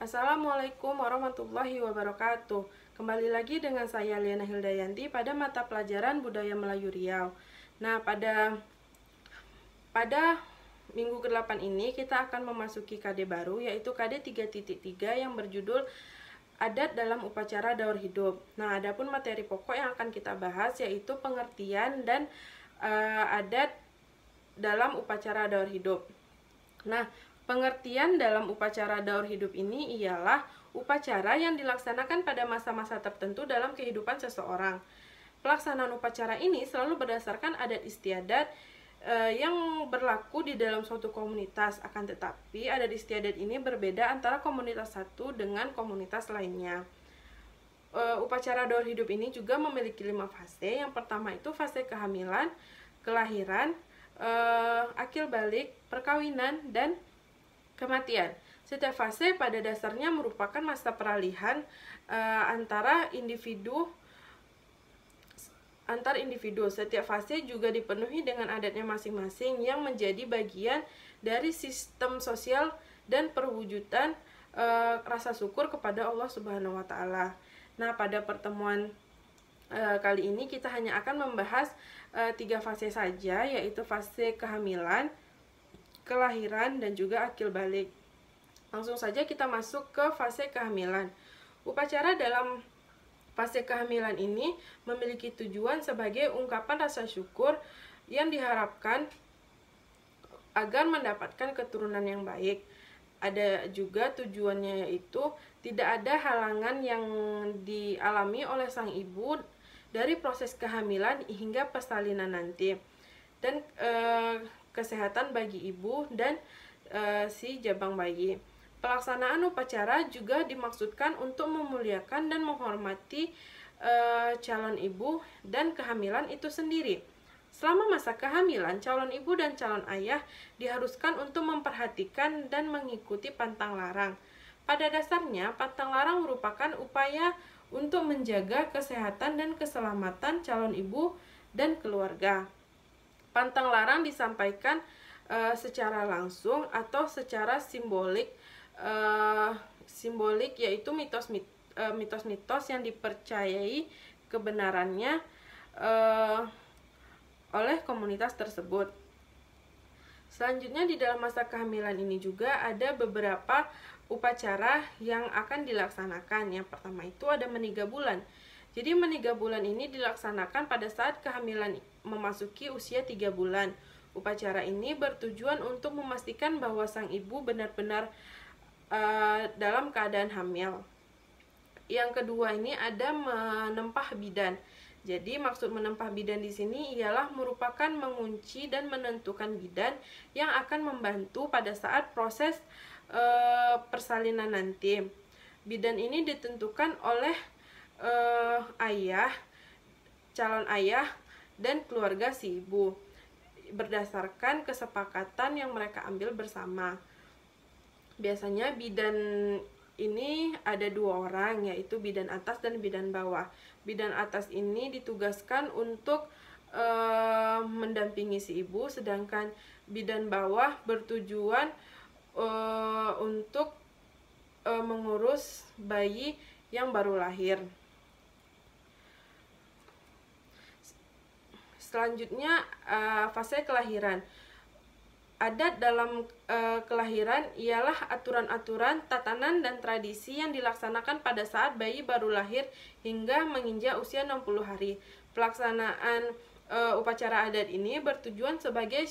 Assalamualaikum warahmatullahi wabarakatuh. Kembali lagi dengan saya Liana Hildayanti pada mata pelajaran Budaya Melayu Riau. Nah, pada minggu ke-8 ini kita akan memasuki KD baru, yaitu KD 3.3 yang berjudul Adat dalam Upacara Daur Hidup. Nah, adapun materi pokok yang akan kita bahas yaitu pengertian dan adat dalam upacara daur hidup. Nah, pengertian dalam upacara daur hidup ini ialah upacara yang dilaksanakan pada masa-masa tertentu dalam kehidupan seseorang. Pelaksanaan upacara ini selalu berdasarkan adat istiadat yang berlaku di dalam suatu komunitas. Akan tetapi adat istiadat ini berbeda antara komunitas satu dengan komunitas lainnya. Upacara daur hidup ini juga memiliki 5 fase. Yang pertama itu fase kehamilan, kelahiran, akil balik, perkawinan, dan kematian. Setiap fase pada dasarnya merupakan masa peralihan antar individu. Setiap fase juga dipenuhi dengan adatnya masing-masing yang menjadi bagian dari sistem sosial dan perwujudan rasa syukur kepada Allah Subhanahu wa Ta'ala. Nah, pada pertemuan kali ini kita hanya akan membahas 3 fase saja, yaitu fase kehamilan, kelahiran, dan juga akil balik. Langsung saja kita masuk ke fase kehamilan. Upacara dalam fase kehamilan ini memiliki tujuan sebagai ungkapan rasa syukur yang diharapkan agar mendapatkan keturunan yang baik. Ada juga tujuannya, yaitu tidak ada halangan yang dialami oleh sang ibu dari proses kehamilan hingga persalinan nanti, dan kesehatan bagi ibu dan si jabang bayi. Pelaksanaan upacara juga dimaksudkan untuk memuliakan dan menghormati calon ibu dan kehamilan itu sendiri. Selama masa kehamilan, calon ibu dan calon ayah diharuskan untuk memperhatikan dan mengikuti pantang larang. Pada dasarnya, pantang larang merupakan upaya untuk menjaga kesehatan dan keselamatan calon ibu dan keluarga. Pantang larang disampaikan secara langsung atau secara simbolik, yaitu mitos-mitos yang dipercayai kebenarannya oleh komunitas tersebut. Selanjutnya, di dalam masa kehamilan ini juga ada beberapa upacara yang akan dilaksanakan. Yang pertama itu ada meniga bulan. Jadi meniga bulan ini dilaksanakan pada saat kehamilan memasuki usia 3 bulan. Upacara ini bertujuan untuk memastikan bahwa sang ibu benar-benar dalam keadaan hamil. Yang kedua ini ada menempah bidan. Jadi maksud menempah bidan di sini ialah merupakan mengunci dan menentukan bidan yang akan membantu pada saat proses persalinan nanti. Bidan ini ditentukan oleh calon ayah dan keluarga si ibu berdasarkan kesepakatan yang mereka ambil bersama. Biasanya bidan ini ada 2 orang, yaitu bidan atas dan bidan bawah. Bidan atas ini ditugaskan untuk mendampingi si ibu, sedangkan bidan bawah bertujuan untuk mengurus bayi yang baru lahir. Selanjutnya fase kelahiran. Adat dalam kelahiran ialah aturan-aturan, tatanan, dan tradisi yang dilaksanakan pada saat bayi baru lahir hingga menginjak usia 60 hari. Pelaksanaan upacara adat ini bertujuan sebagai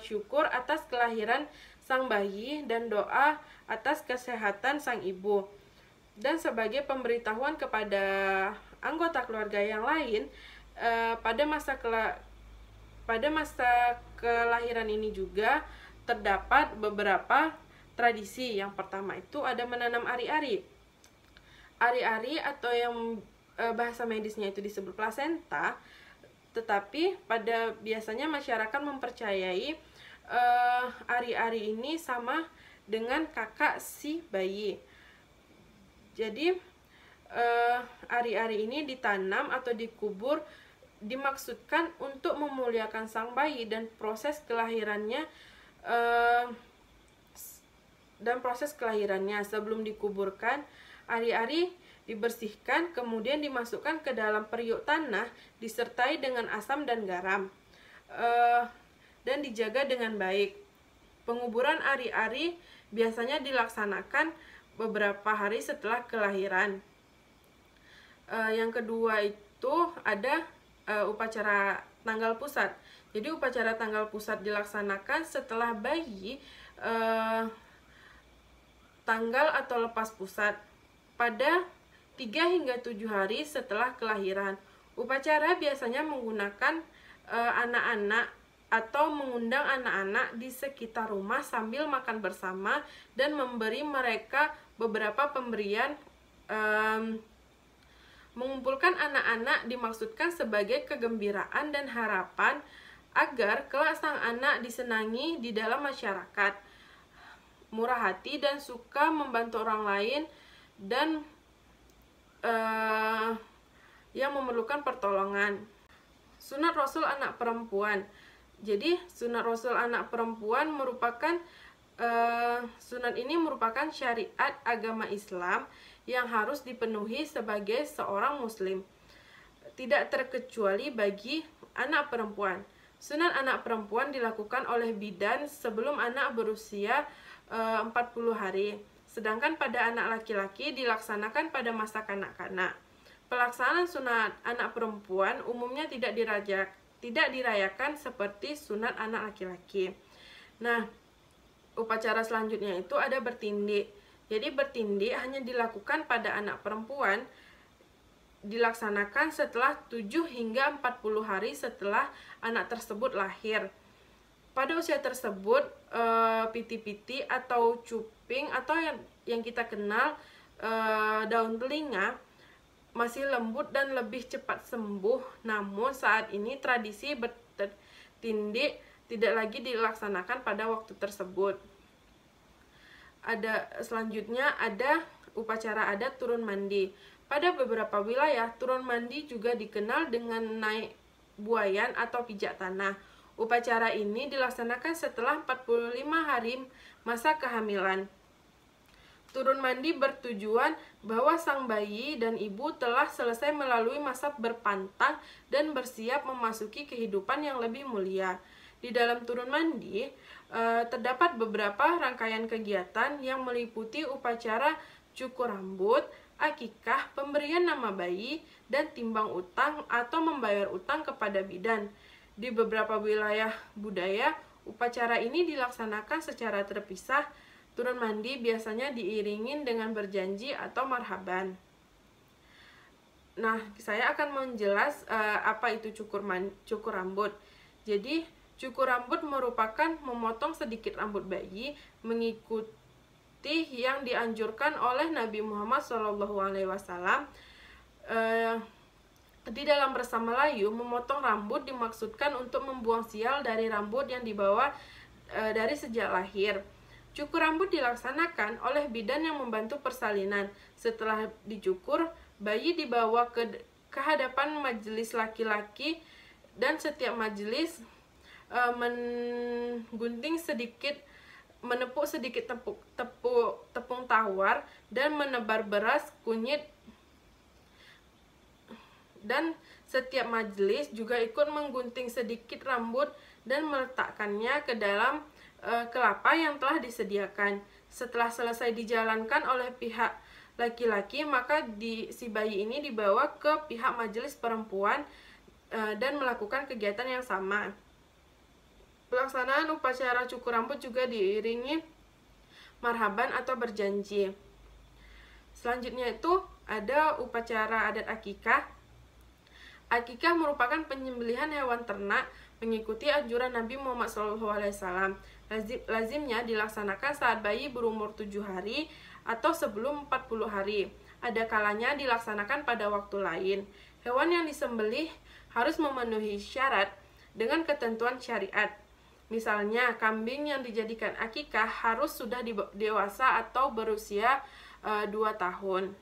syukur atas kelahiran sang bayi dan doa atas kesehatan sang ibu, dan sebagai pemberitahuan kepada anggota keluarga yang lain pada masa kelahiran ini juga terdapat beberapa tradisi. Yang pertama itu ada menanam ari-ari. Ari-ari atau yang bahasa medisnya itu disebut plasenta, tetapi biasanya masyarakat mempercayai ari-ari ini sama dengan kakak si bayi. Jadi ari-ari ini ditanam atau dikubur dimaksudkan untuk memuliakan sang bayi dan proses kelahirannya dan proses kelahirannya. Sebelum dikuburkan, ari-ari dibersihkan, kemudian dimasukkan ke dalam periuk tanah disertai dengan asam dan garam, dan dijaga dengan baik. Penguburan ari-ari biasanya dilaksanakan beberapa hari setelah kelahiran. Yang kedua itu ada upacara tanggal pusat. Jadi upacara tanggal pusat dilaksanakan setelah bayi tanggal atau lepas pusat pada 3 hingga 7 hari setelah kelahiran. Upacara biasanya menggunakan anak-anak atau mengundang anak-anak di sekitar rumah sambil makan bersama dan memberi mereka beberapa pemberian. Mengumpulkan anak-anak dimaksudkan sebagai kegembiraan dan harapan agar kelak sang anak disenangi di dalam masyarakat, murah hati dan suka membantu orang lain, dan yang memerlukan pertolongan. Sunat Rasul anak perempuan. Jadi sunat Rasul anak perempuan merupakan sunat ini merupakan syariat agama Islam yang harus dipenuhi sebagai seorang muslim, tidak terkecuali bagi anak perempuan. Sunat anak perempuan dilakukan oleh bidan sebelum anak berusia 40 hari, sedangkan pada anak laki-laki dilaksanakan pada masa kanak-kanak. Pelaksanaan sunat anak perempuan umumnya tidak dirayakan seperti sunat anak laki-laki. Nah, upacara selanjutnya itu ada bertindik. Jadi bertindik hanya dilakukan pada anak perempuan, dilaksanakan setelah 7 hingga 40 hari setelah anak tersebut lahir. Pada usia tersebut, piti-piti atau cuping atau yang kita kenal daun telinga masih lembut dan lebih cepat sembuh. Namun saat ini tradisi bertindik tidak lagi dilaksanakan pada waktu tersebut. Selanjutnya ada upacara adat turun mandi. Pada beberapa wilayah, turun mandi juga dikenal dengan naik buayan atau pijak tanah. Upacara ini dilaksanakan setelah 45 hari masa kehamilan. Turun mandi bertujuan bahwa sang bayi dan ibu telah selesai melalui masa berpantang dan bersiap memasuki kehidupan yang lebih mulia. Di dalam turun mandi, terdapat beberapa rangkaian kegiatan yang meliputi upacara cukur rambut, akikah, pemberian nama bayi, dan timbang utang atau membayar utang kepada bidan. Di beberapa wilayah budaya, upacara ini dilaksanakan secara terpisah. Turun mandi biasanya diiringin dengan berjanji atau marhaban. Nah, saya akan menjelas apa itu cukur rambut. Jadi, cukur rambut merupakan memotong sedikit rambut bayi mengikuti yang dianjurkan oleh Nabi Muhammad SAW. Di dalam Bahasa Melayu, memotong rambut dimaksudkan untuk membuang sial dari rambut yang dibawa dari sejak lahir. Cukur rambut dilaksanakan oleh bidan yang membantu persalinan. Setelah dicukur, bayi dibawa ke hadapan majelis laki-laki dan setiap majelis menepuk sedikit tepung tawar dan menebar beras kunyit, dan setiap majelis juga ikut menggunting sedikit rambut dan meletakkannya ke dalam kelapa yang telah disediakan. Setelah selesai dijalankan oleh pihak laki-laki, maka si bayi ini dibawa ke pihak majelis perempuan dan melakukan kegiatan yang sama. Pelaksanaan upacara cukur rambut juga diiringi marhaban atau berjanji. Selanjutnya itu ada upacara adat akikah. Akikah merupakan penyembelihan hewan ternak mengikuti anjuran Nabi Muhammad SAW. Lazimnya dilaksanakan saat bayi berumur 7 hari atau sebelum 40 hari. Ada kalanya dilaksanakan pada waktu lain. Hewan yang disembelih harus memenuhi syarat dengan ketentuan syariat. Misalnya, kambing yang dijadikan akikah harus sudah dewasa atau berusia 2 tahun.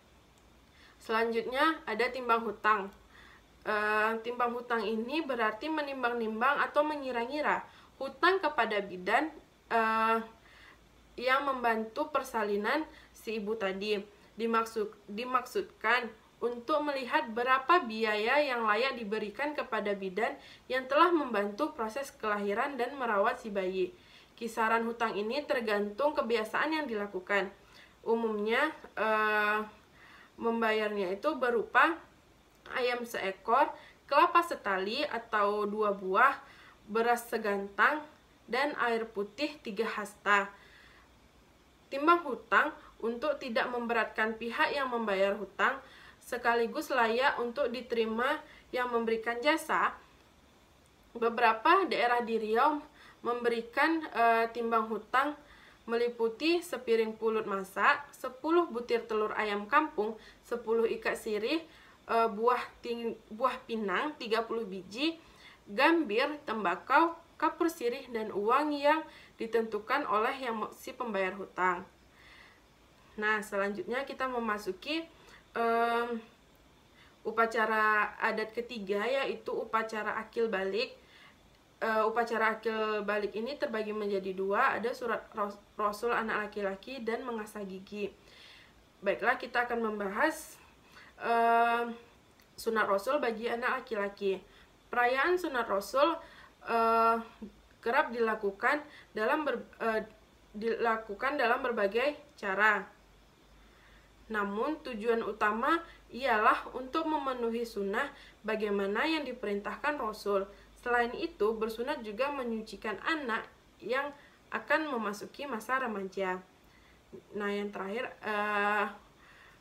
Selanjutnya ada timbang hutang. Timbang hutang ini berarti menimbang-nimbang atau mengira-ngira hutang kepada bidan yang membantu persalinan si ibu tadi. Dimaksudkan untuk melihat berapa biaya yang layak diberikan kepada bidan yang telah membantu proses kelahiran dan merawat si bayi. Kisaran hutang ini tergantung kebiasaan yang dilakukan. Umumnya membayarnya itu berupa ayam seekor, kelapa setali atau 2 buah, beras segantang, dan air putih 3 hasta. Timbang hutang untuk tidak memberatkan pihak yang membayar hutang, sekaligus layak untuk diterima yang memberikan jasa. Beberapa daerah di Riau memberikan timbang hutang meliputi sepiring pulut masak, 10 butir telur ayam kampung, 10 ikat sirih, buah pinang 30 biji, gambir, tembakau, kapur sirih, dan uang yang ditentukan oleh si pembayar hutang. Nah, selanjutnya kita memasuki upacara adat ketiga, yaitu upacara akil balik. Upacara akil balik ini terbagi menjadi 2, ada surat Rasul anak laki-laki dan mengasah gigi. Baiklah, kita akan membahas sunat Rasul bagi anak laki-laki. Perayaan sunat Rasul kerap dilakukan dalam berbagai cara. Namun tujuan utama ialah untuk memenuhi sunnah bagaimana yang diperintahkan Rasul. Selain itu, bersunat juga menyucikan anak yang akan memasuki masa remaja. Nah, yang terakhir,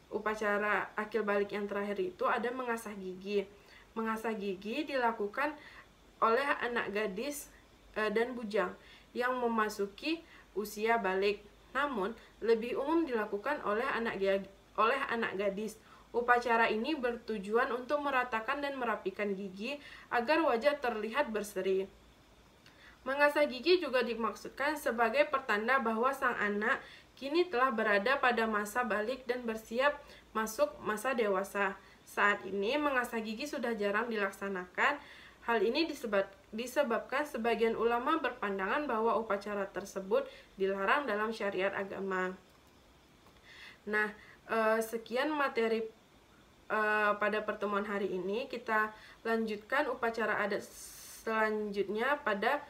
upacara akil balik yang terakhir itu ada mengasah gigi. Mengasah gigi dilakukan oleh anak gadis dan bujang yang memasuki usia balik. Namun, lebih umum dilakukan oleh anak gadis. Upacara ini bertujuan untuk meratakan dan merapikan gigi agar wajah terlihat berseri. Mengasah gigi juga dimaksudkan sebagai pertanda bahwa sang anak kini telah berada pada masa balik dan bersiap masuk masa dewasa. Saat ini mengasah gigi sudah jarang dilaksanakan. Hal ini disebabkan sebagian ulama berpandangan bahwa upacara tersebut dilarang dalam syariat agama. Nah, sekian materi pada pertemuan hari ini. Kita lanjutkan upacara adat selanjutnya pada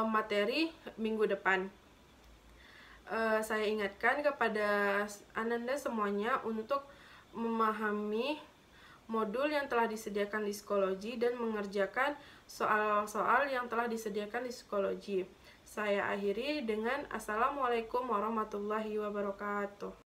materi minggu depan. Saya ingatkan kepada Ananda semuanya untuk memahami modul yang telah disediakan di psikologi dan mengerjakan soal-soal yang telah disediakan di psikologi. Saya akhiri dengan Assalamualaikum warahmatullahi wabarakatuh.